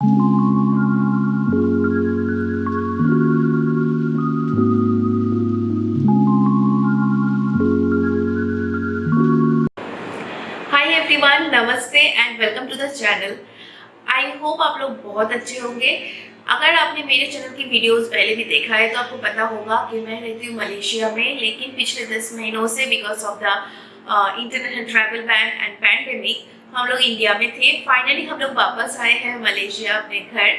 हाय everyone, नमस्ते and welcome to the channel. I hope आप लोग बहुत अच्छे होंगे। अगर आपने मेरे चैनल की वीडियोस पहले भी देखा है तो आपको पता होगा कि मैं रहती हूँ मलेशिया में, लेकिन पिछले 10 महीनों से because of the international travel ban and pandemic हम लोग इंडिया में थे। फाइनली हम लोग वापस आए हैं मलेशिया अपने घर,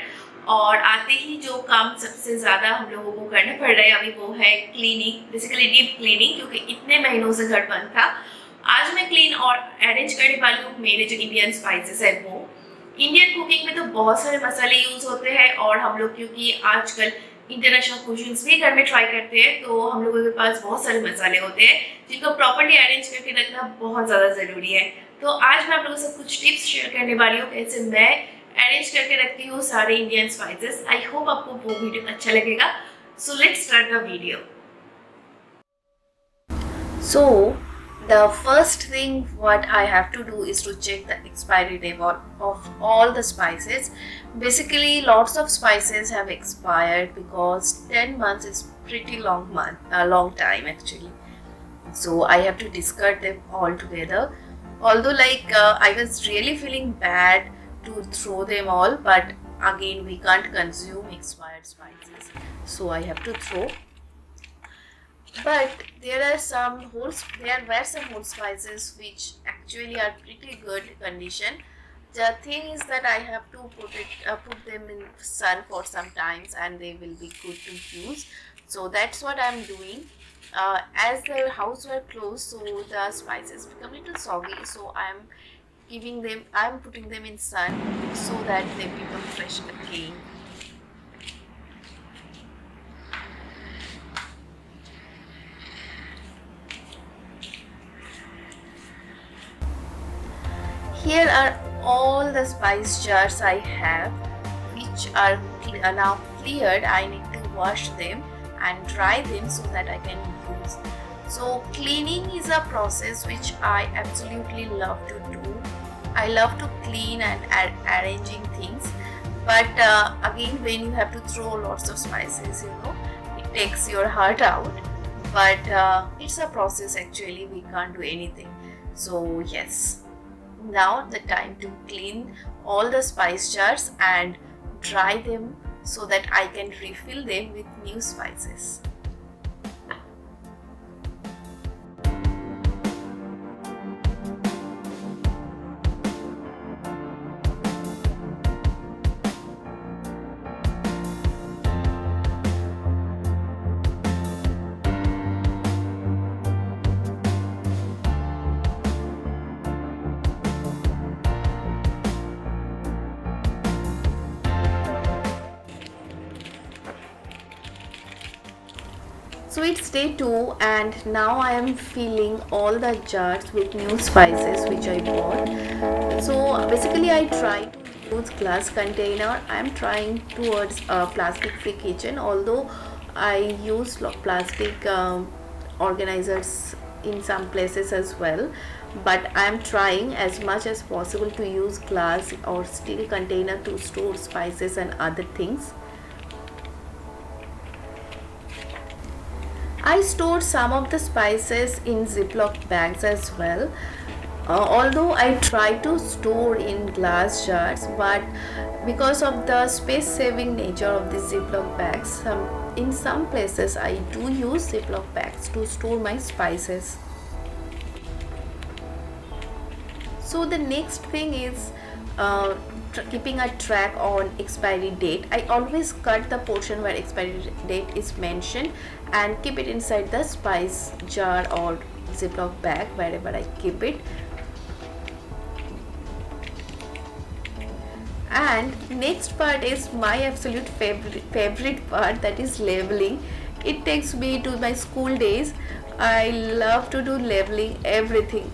और आते ही जो काम सबसे ज़्यादा हम लोगों को करना पड़ रहा है अभी वो है क्लीनिंग, बेसिकली डीप क्लीनिंग, क्योंकि इतने महीनों से घर बंद था। आज मैं क्लीन और अरेंज करने वाली हूँ मेरे जो इंडियन स्पाइसेस है वो। इंडियन कुकिंग में तो बहुत सारे मसाले यूज होते हैं, और हम लोग क्योंकि आजकल इंटरनेशनल कुजीन्स भी घर में ट्राई करते हैं तो हम लोगों के पास बहुत सारे मसाले होते हैं जिनको प्रॉपर्ली अरेंज करके रखना बहुत ज़्यादा ज़रूरी है। तो आज मैं आप लोगों से कुछ टिप्स शेयर करने वाली हूँ कैसे मैं अरेंज करके रखती हूँ सारे इंडियन स्पाइसेस। आई होप आपको वो वीडियो अच्छा लगेगा। So let's start the video. So the first thing what I have to do is to check the expiry date of all the spices. Basically, lots of spices have expired because 10 months is pretty long time actually. So I have to discard them all together. Although I was really feeling bad to throw them all, but again we can't consume expired spices, so I have to throw. But there were some whole spices which actually are pretty good condition. The thing is that I have to put them in sun for some times, and they will be good to use. So that's what I'm doing. As the house were closed, so the spices become a little soggy. So I'm putting them in sun so that they become fresh again. Here are all the spice jars I have, which are now cleared. I need to wash them and dry them so that I can use. So cleaning is a process which I absolutely love to do. I love to clean and arranging things, but again when you have to throw lots of spices, it takes your heart out. But it's a process actually, we can't do anything. So yes. Now the time to clean all the spice jars and dry them so that I can refill them with new spices. So it's day 2 and now I am filling all the jars with new spices which I bought. So basically I try to use glass container. I am trying towards a plastic free kitchen, although I use plastic organizers in some places as well, but I am trying as much as possible to use glass or steel container to store spices and other things. I stored some of the spices in Ziploc bags as well. Although I try to store in glass jars, but because of the space saving nature of the Ziploc bags, in some places I do use Ziploc bags to store my spices. So the next thing is keeping a track on expiry date. I always cut the portion where expiry date is mentioned and keep it inside the spice jar or Ziploc bag wherever I keep it. And next part is my absolute favorite part, that is labeling. It takes me to my school days. I love to do labeling everything.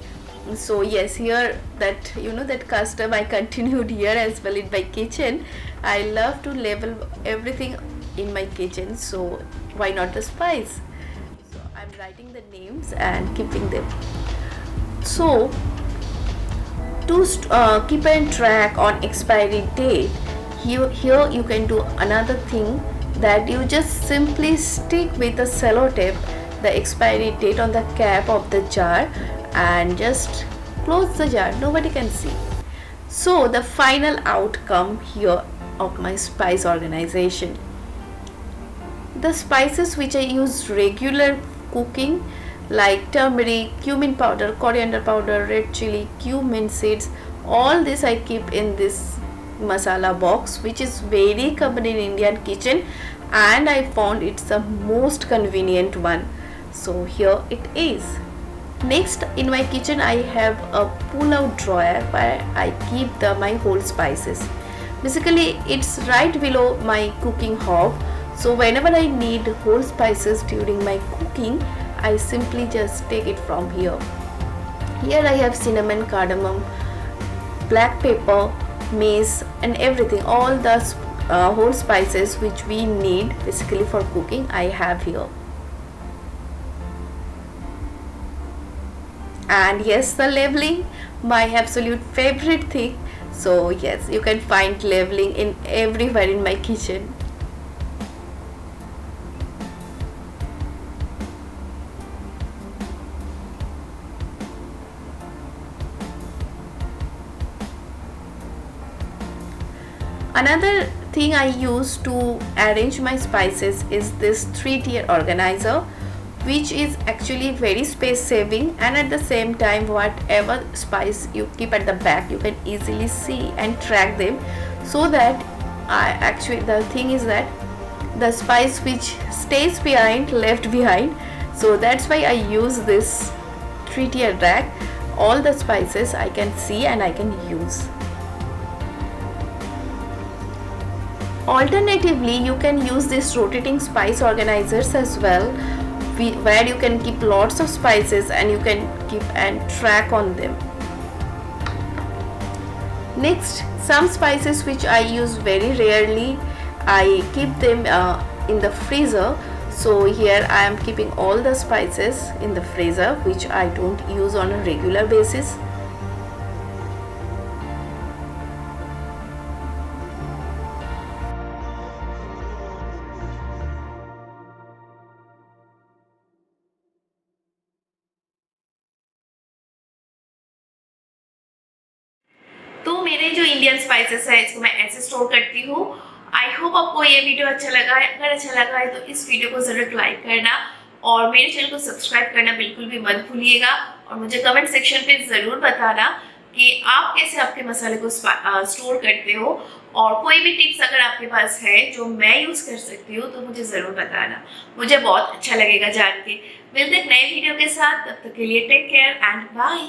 So yes, here that custom I continued here as well in my kitchen. I love to label everything in my kitchen, so why not the spice? So I'm writing the names and keeping them. So to keep a track on expiry date, here you can do another thing, that you just simply stick with a sellotape the expiry date on the cap of the jar and just close the jar. Nobody can see. So the final outcome here of my spice organization. The spices which I use regular cooking, like turmeric, cumin powder, coriander powder, red chili, cumin seeds, all this I keep in this masala box, which is very common in Indian kitchen, and I found it's the most convenient one. So here it is. Next, in my kitchen I have a pull-out drawer where I keep my whole spices. Basically it's right below my cooking hob, so whenever I need whole spices during my cooking, I simply just take it from here. Here I have cinnamon, cardamom, black pepper, mace and everything, all the whole spices which we need basically for cooking I have here. And yes, the labeling, my absolute favorite thing. So yes, you can find labeling in everywhere in my kitchen. Another thing I use to arrange my spices is this 3-tier organizer, which is actually very space saving, and at the same time whatever spice you keep at the back you can easily see and track them, so that the thing is that the spice which stays behind left behind. So that's why I use this 3-tier rack. All the spices I can see and I can use. Alternatively, you can use these rotating spice organizers as well, where you can keep lots of spices and you can keep and track on them. Next, some spices which I use very rarely, I keep them in the freezer. So here I am keeping all the spices in the freezer which I don't use on a regular basis. तो मेरे जो Indian spices है इसको मैं ऐसे store करती हूँ। I hope आपको ये वीडियो अच्छा लगा है। अगर अच्छा लगा है तो इस वीडियो को ज़रूर लाइक करना और मेरे चैनल को सब्सक्राइब करना बिल्कुल भी मत भूलिएगा, और मुझे कमेंट सेक्शन पे ज़रूर बताना कि आप कैसे आपके मसाले को स्टोर करते हो, और कोई भी टिप्स अगर आपके पास है जो मैं यूज़ कर सकती हूँ तो मुझे ज़रूर बताना, मुझे बहुत अच्छा लगेगा जान के। मिलते हैं नए वीडियो के साथ, तब तक के लिए टेक केयर एंड बाय।